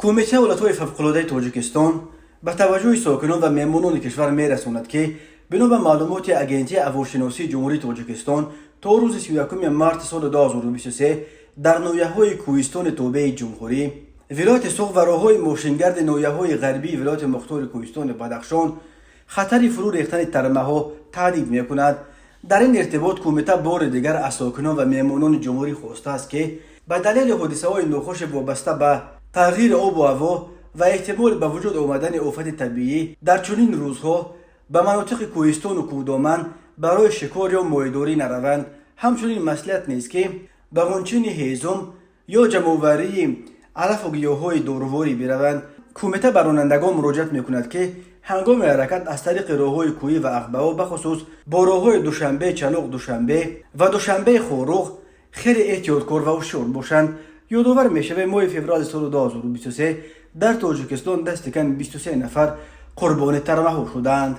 کمیته ولایت‌های فوق‌العاده تاجیکستان به توجه ساکنان و مهمانان کشور می‌رساند که بنا به معلومات اگنسی هواشناسی جمهوری تاجیکستان تا روز 31 مارس سال 2023 در ناحیه‌های کوهستان توبه جمهوری، ولایت سوق و راه‌های ماشینگرد ناحیه‌های غربی ولایت مختار کوهستان بدخشان خطر فرو ریختن ترمه‌ها تهدید می‌کند. در این ارتباط کمیته بار دیگر از ساکنان و مهمانان جمهوری خواسته است که به دلیل حادثه‌های ناخوش وابسته به تغییر آب و هوا و احتمال به وجود آمدن آفت طبیعی در چنین روزها به مناطق کوهستان و کوهدامن برای شکار یا ماهیداری نروند. همچنین مصلحت نیست که به غنچین هیزم یا جمع‌آوری علف و گیاهای دارواری بروند. کمیته به رانندگان مراجعت می‌کند که هنگام حرکت از طریق راه‌های کوهی و عقبه‌ها بخصوص با راه‌های دوشنبه چنوق دوشنبه و دوشنبه خوروغ خیلی احتیاطکار و هوشیار باشند. یادآور می‌شود ماه فوریه سال 2023 در تاجیکستان دست کم 23 نفر قربانی ترمه‌ها شدند.